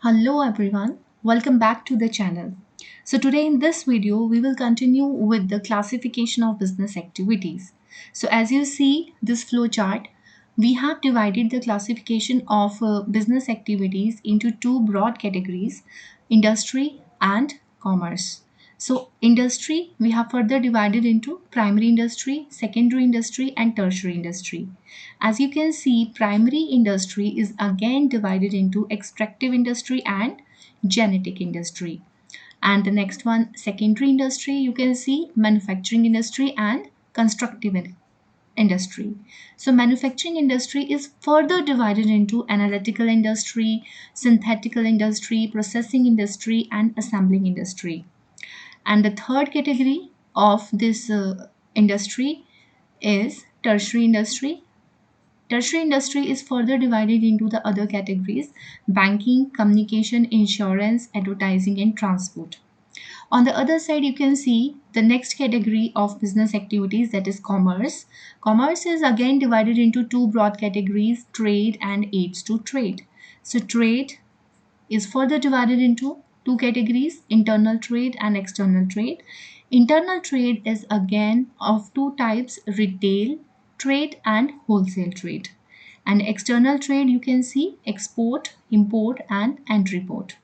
Hello everyone, welcome back to the channel. So today in this video we will continue with the classification of business activities. So as you see this flow chart, we have divided the classification of business activities into two broad categories, industry and commerce. So industry we have further divided into primary industry, secondary industry and tertiary industry. As you can see, primary industry is again divided into extractive industry and genetic industry. And the next one, secondary industry, you can see manufacturing industry and constructive industry. So manufacturing industry is further divided into analytical industry, synthetical industry, processing industry and assembling industry. And the third category of this industry is tertiary industry. Tertiary industry is further divided into the other categories: banking, communication, insurance, advertising, and transport. On the other side, you can see the next category of business activities, that is commerce. Commerce is again divided into two broad categories: trade and aids to trade. So, trade is further divided into two categories: internal trade and external trade. Internal trade is again of two types: retail trade and wholesale trade. And external trade, you can see export, import, and entry port.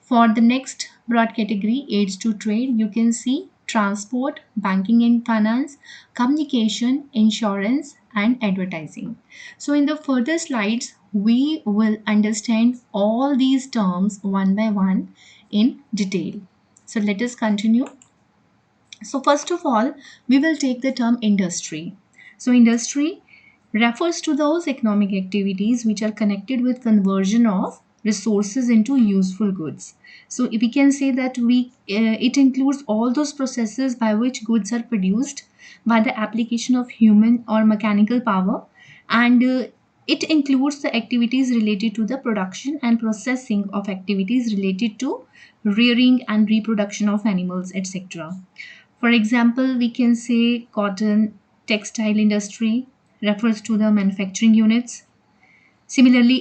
For the next broad category, aids to trade, you can see transport, banking and finance, communication, insurance, and advertising. So, in the further slides, we will understand all these terms one by one in detail. So, let us continue. So, first of all, we will take the term industry. So, industry refers to those economic activities which are connected with conversion of resources into useful goods. So, we can say that it includes all those processes by which goods are produced by the application of human or mechanical power, and it includes the activities related to the production and processing of activities related to rearing and reproduction of animals, etc. For example, we can say cotton, textile industry refers to the manufacturing units. Similarly,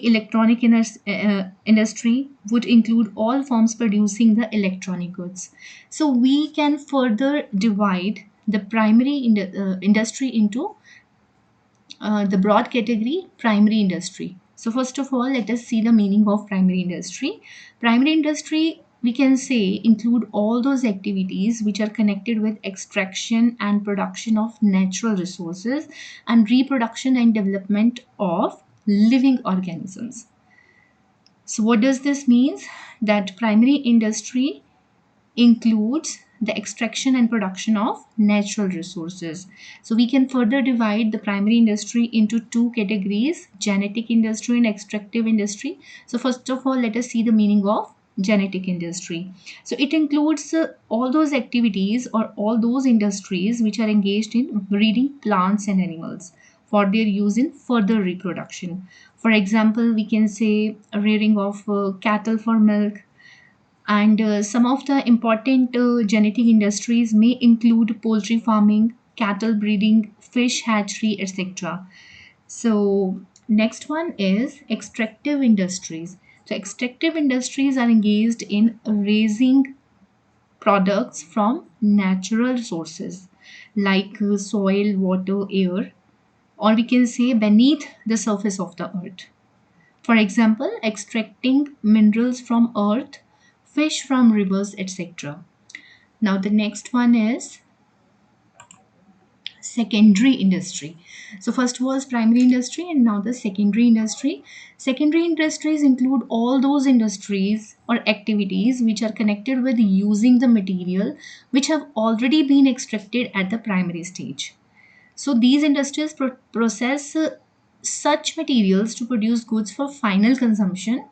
industry would include all firms producing the electronic goods. So we can further divide the primary industry into the broad category primary industry. So first of all, let us see the meaning of primary industry. Primary industry, we can say, include all those activities which are connected with extraction and production of natural resources and reproduction and development of living organisms. So what does this mean? That primary industry includes the extraction and production of natural resources. So we can further divide the primary industry into two categories: genetic industry and extractive industry. So first of all, let us see the meaning of genetic industry. So it includes all those activities or all those industries which are engaged in breeding plants and animals for their use in further reproduction. For example, we can say rearing of cattle for milk, and some of the important genetic industries may include poultry farming, cattle breeding, fish hatchery, etc. So, next one is extractive industries. So, extractive industries are engaged in raising products from natural sources like soil, water, air, or we can say beneath the surface of the earth. For example, extracting minerals from earth, fish from rivers, etc. Now, the next one is secondary industry. So, first was primary industry, and now the secondary industry. Secondary industries include all those industries or activities which are connected with using the material which have already been extracted at the primary stage. So these industries process such materials to produce goods for final consumption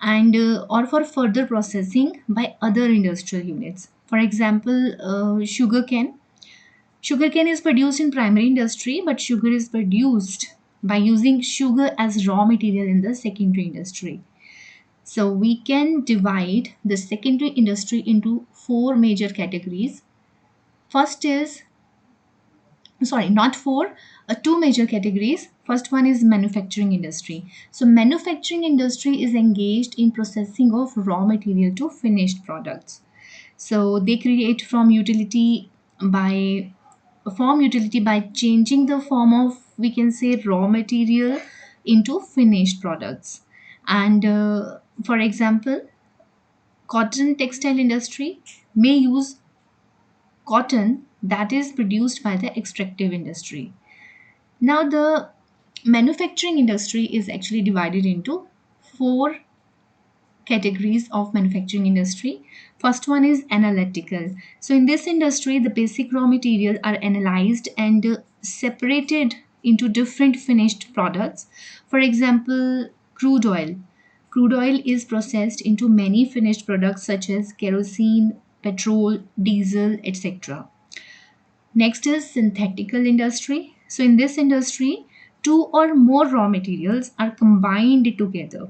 and or for further processing by other industrial units. For example, sugarcane. Sugarcane is produced in primary industry, but sugar is produced by using sugar as raw material in the secondary industry. So we can divide the secondary industry into four major categories. First is, sorry, not four, two major categories. First one is manufacturing industry. So manufacturing industry is engaged in processing of raw material to finished products. So they create form utility by changing the form of, we can say, raw material into finished products. And for example, cotton textile industry may use cotton that is produced by the extractive industry. Now, the manufacturing industry is actually divided into four categories of manufacturing industry. First one is analytical. So in this industry, the basic raw material are analyzed and separated into different finished products. For example, crude oil. Crude oil is processed into many finished products such as kerosene, petrol, diesel, etc. Next is synthetical industry. So in this industry, two or more raw materials are combined together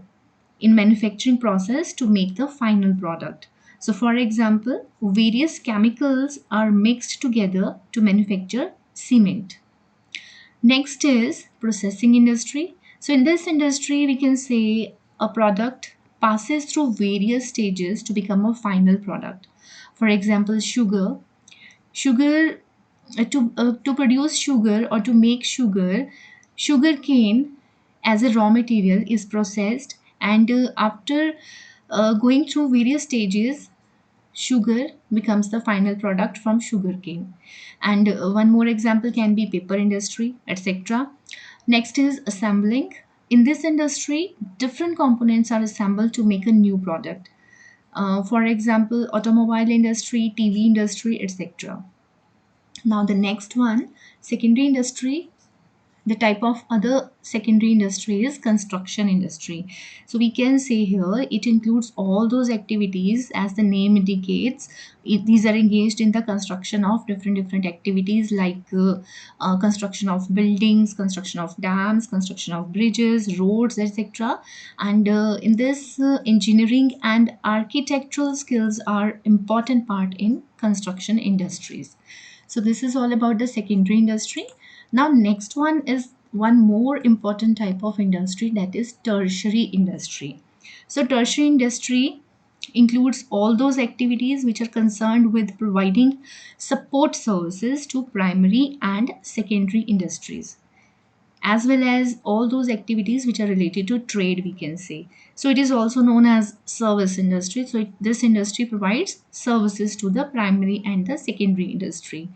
in manufacturing process to make the final product. So for example, various chemicals are mixed together to manufacture cement. Next is processing industry. So in this industry, we can say a product passes through various stages to become a final product. For example, sugar. Sugar to produce sugar or to make sugar, sugar cane as a raw material is processed, and after going through various stages, sugar becomes the final product from sugar cane. And one more example can be paper industry, etc. Next is assembling. In this industry, different components are assembled to make a new product. For example, automobile industry, TV industry, etc. Now the next one, secondary industry. The type of other secondary industry is construction industry. So we can say here it includes all those activities as the name indicates. These are engaged in the construction of different activities like construction of buildings, construction of dams, construction of bridges, roads, etc. And in this, engineering and architectural skills are important part in construction industries. So this is all about the secondary industry. Now next one is one more important type of industry, that is tertiary industry. So tertiary industry includes all those activities which are concerned with providing support services to primary and secondary industries, as well as all those activities which are related to trade, we can say. So it is also known as service industry. So this industry provides services to the primary and the secondary industry.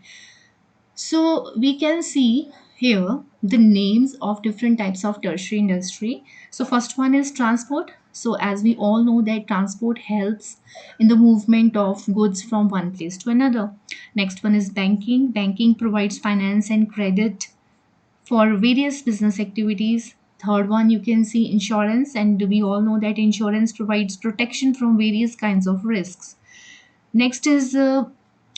So we can see here the names of different types of tertiary industry. So first one is transport. So as we all know that transport helps in the movement of goods from one place to another. Next one is banking. Banking provides finance and credit for various business activities. Third one, you can see insurance, and we all know that insurance provides protection from various kinds of risks. Next is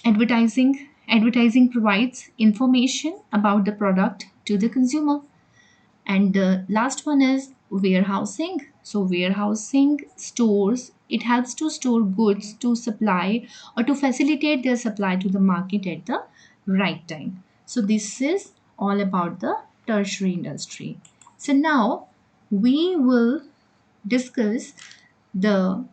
advertising. Advertising provides information about the product to the consumer. And the last one is warehousing. So, warehousing stores, it helps to store goods to supply or to facilitate their supply to the market at the right time. So, this is all about the tertiary industry. So, now we will discuss the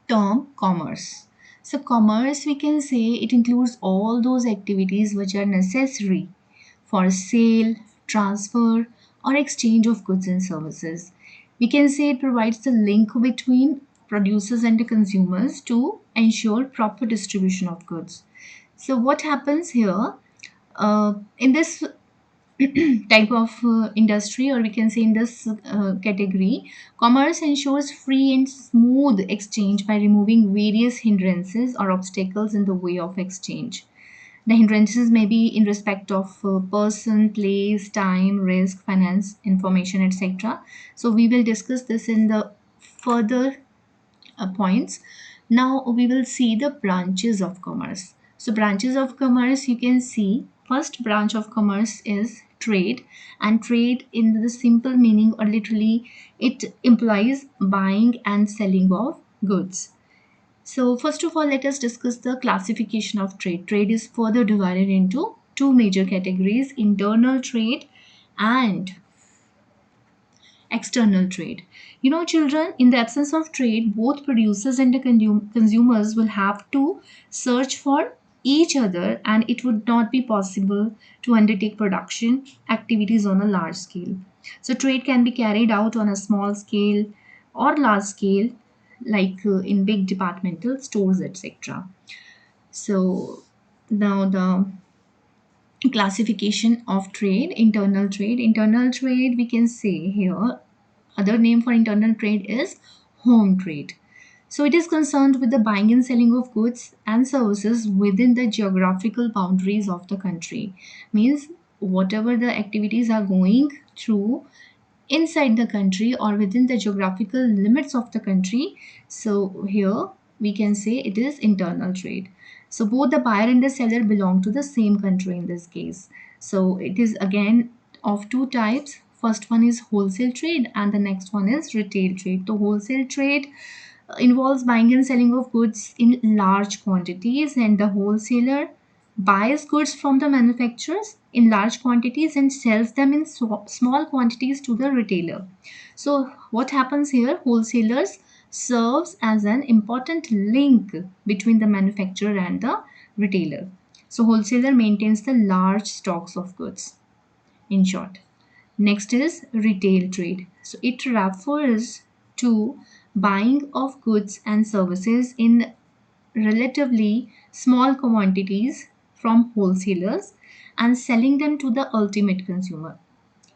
term commerce. So, commerce, we can say it includes all those activities which are necessary for sale, transfer, or exchange of goods and services. We can say it provides the link between producers and the consumers to ensure proper distribution of goods. So, what happens here? In this type of industry, or we can say in this category, commerce ensures free and smooth exchange by removing various hindrances or obstacles in the way of exchange. The hindrances may be in respect of person, place, time, risk, finance, information, etc. So we will discuss this in the further points. Now we will see the branches of commerce. So branches of commerce, you can see first branch of commerce is trade, and trade in the simple meaning or literally it implies buying and selling of goods. So first of all, let us discuss the classification of trade. Trade is further divided into two major categories: internal trade and external trade. Children, in the absence of trade, both producers and the consumers will have to search for each other, and it would not be possible to undertake production activities on a large scale. So, trade can be carried out on a small scale or large scale, like in big departmental stores, etc. So, now the classification of trade: internal trade we can say here, other name for internal trade is home trade. So it is concerned with the buying and selling of goods and services within the geographical boundaries of the country. Means whatever the activities are going through inside the country or within the geographical limits of the country. So here we can say it is internal trade. So both the buyer and the seller belong to the same country in this case. So it is again of two types. First one is wholesale trade and the next one is retail trade. The wholesale trade involves buying and selling of goods in large quantities, and the wholesaler buys goods from the manufacturers in large quantities and sells them in small quantities to the retailer. So what happens here: wholesalers serves as an important link between the manufacturer and the retailer. So wholesaler maintains the large stocks of goods, in short. Next is retail trade. So it refers to buying of goods and services in relatively small quantities from wholesalers and selling them to the ultimate consumer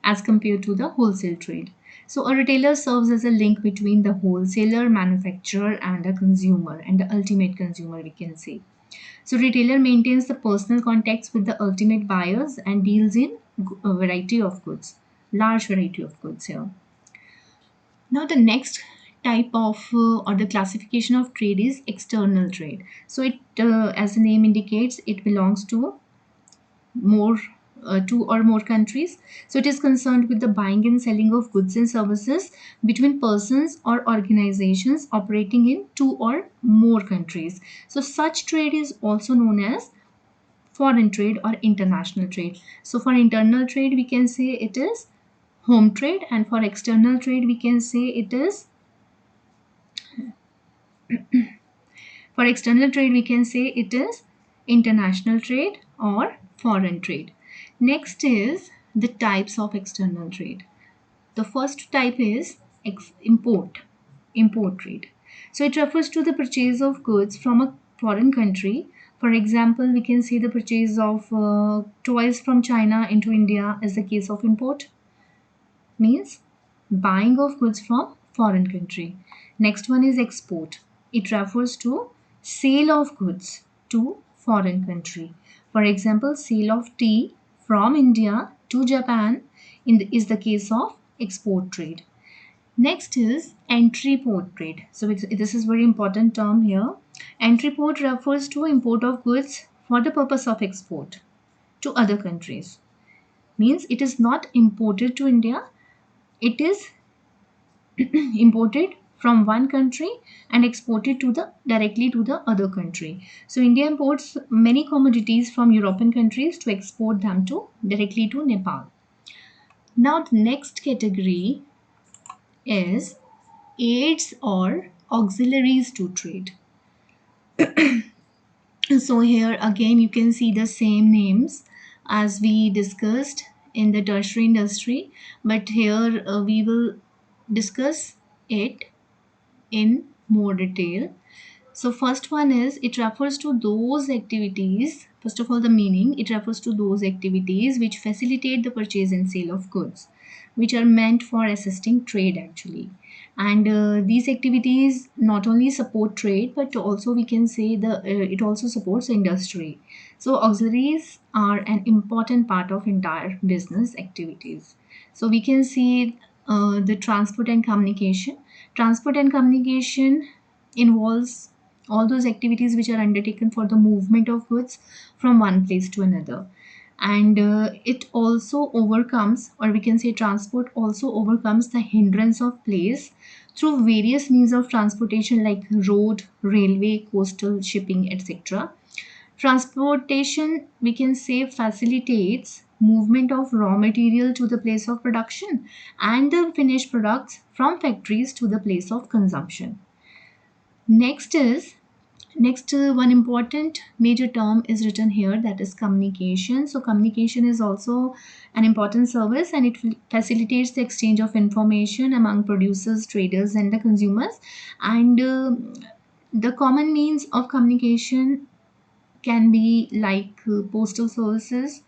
as compared to the wholesale trade. So a retailer serves as a link between the wholesaler, manufacturer and the consumer, and the ultimate consumer we can say. So retailer maintains the personal contacts with the ultimate buyers and deals in a variety of goods, large variety of goods here. Now the next type of or the classification of trade is external trade. So it, as the name indicates, it belongs to more two or more countries. So it is concerned with the buying and selling of goods and services between persons or organizations operating in two or more countries. So such trade is also known as foreign trade or international trade. So for internal trade we can say it is home trade, and for external trade we can say it is, for external trade we can say it is international trade or foreign trade. Next is the types of external trade. The first type is import trade. So it refers to the purchase of goods from a foreign country. For example, we can say the purchase of toys from China into India is the case of import, means buying of goods from foreign country. Next one is export. It refers to sale of goods to foreign country. For example, sale of tea from India to Japan is the case of export trade. Next is entry port trade. So this is very important term here. Entry port refers to import of goods for the purpose of export to other countries. Means it is not imported to India, it is imported from one country and exported to the directly to the other country. So India imports many commodities from European countries to export them to directly to Nepal. Now the next category is aids or auxiliaries to trade. So here again you can see the same names as we discussed in the tertiary industry, but here we will discuss it in more detail. So first one is, it refers to those activities, first of all the meaning, it refers to those activities which facilitate the purchase and sale of goods, which are meant for assisting trade actually. And these activities not only support trade but also we can say it also supports industry. So auxiliaries are an important part of entire business activities. So we can see the transport and communication. Transport and communication involves all those activities which are undertaken for the movement of goods from one place to another. And it also overcomes, or we can say transport also overcomes the hindrance of place through various means of transportation like road, railway, coastal, shipping, etc. Transportation, we can say, facilitates movement of raw material to the place of production and the finished products from factories to the place of consumption. Next is one important major term is written here, that is communication. So communication is also an important service, and it facilitates the exchange of information among producers, traders, and the consumers. And the common means of communication can be like postal services,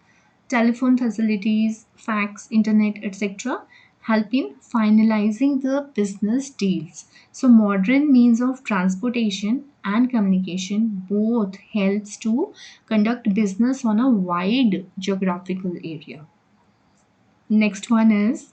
telephone facilities, fax, internet, etc., help in finalizing the business deals. So modern means of transportation and communication both helps to conduct business on a wide geographical area. Next one is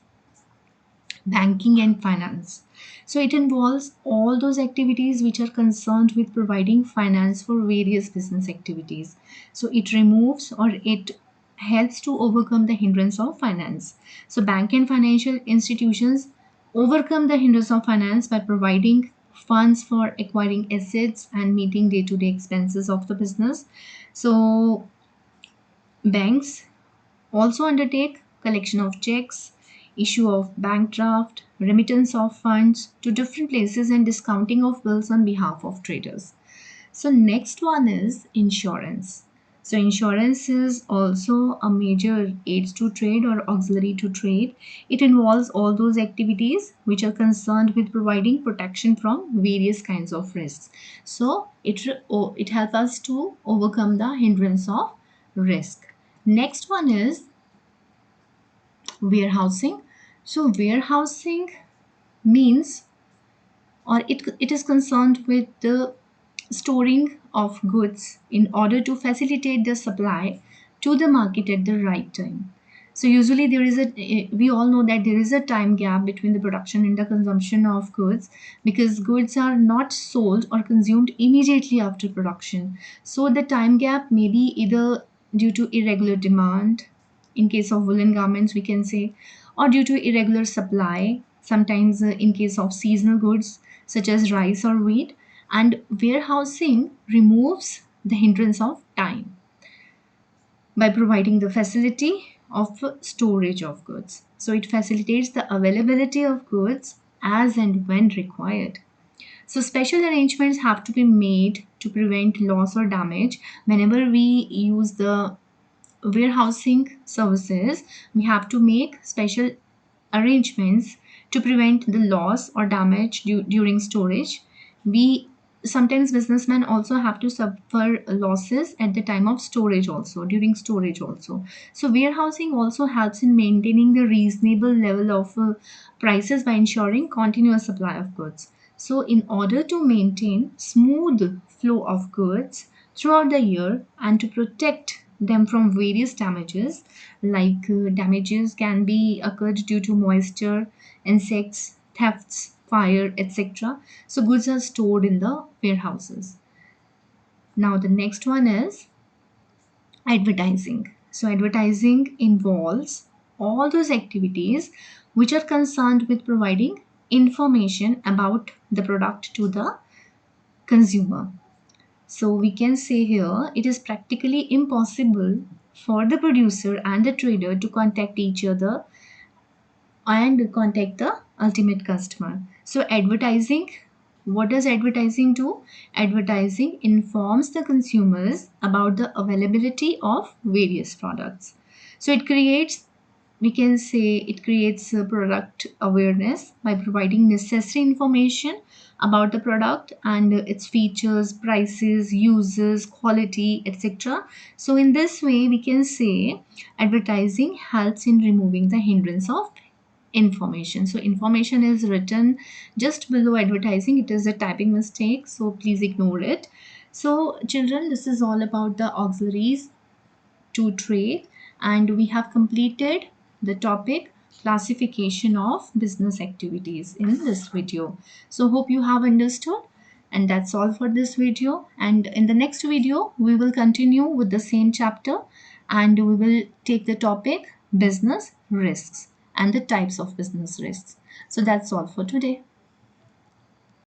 banking and finance. So it involves all those activities which are concerned with providing finance for various business activities. So it removes or it helps to overcome the hindrance of finance. So bank and financial institutions overcome the hindrance of finance by providing funds for acquiring assets and meeting day-to-day expenses of the business. So banks also undertake collection of checks, issue of bank draft, remittance of funds to different places, and discounting of bills on behalf of traders. So next one is insurance. So insurance is also a major aid to trade or auxiliary to trade. It involves all those activities which are concerned with providing protection from various kinds of risks. So it helps us to overcome the hindrance of risk. Next one is warehousing. So warehousing means, or it is concerned with the storing of goods in order to facilitate the supply to the market at the right time. So usually there is we all know that there is a time gap between the production and the consumption of goods, because goods are not sold or consumed immediately after production. So the time gap may be either due to irregular demand, in case of woolen garments we can say, or due to irregular supply, sometimes in case of seasonal goods such as rice or wheat. And warehousing removes the hindrance of time by providing the facility of storage of goods. So it facilitates the availability of goods as and when required. So special arrangements have to be made to prevent loss or damage. Whenever we use the warehousing services, we have to make special arrangements to prevent the loss or damage during storage. We sometimes businessmen also have to suffer losses at the time of storage also, during storage also. So warehousing also helps in maintaining the reasonable level of prices by ensuring continuous supply of goods. So in order to maintain smooth flow of goods throughout the year and to protect them from various damages, like damages can be occurred due to moisture, insects, thefts, fire, etc. So goods are stored in the warehouses. Now the next one is advertising. So advertising involves all those activities which are concerned with providing information about the product to the consumer. So we can say here it is practically impossible for the producer and the trader to contact each other and contact the ultimate customer. So advertising, what does advertising do? Advertising informs the consumers about the availability of various products. So it creates, we can say it creates product awareness by providing necessary information about the product and its features, prices, uses, quality, etc. So in this way we can say advertising helps in removing the hindrance of information. So information is written just below advertising. It is a typing mistake, so please ignore it. So children, this is all about the auxiliaries to trade, and we have completed the topic classification of business activities in this video. So hope you have understood, and that's all for this video. And in the next video we will continue with the same chapter, and we will take the topic business risks and the types of business risks. So that's all for today.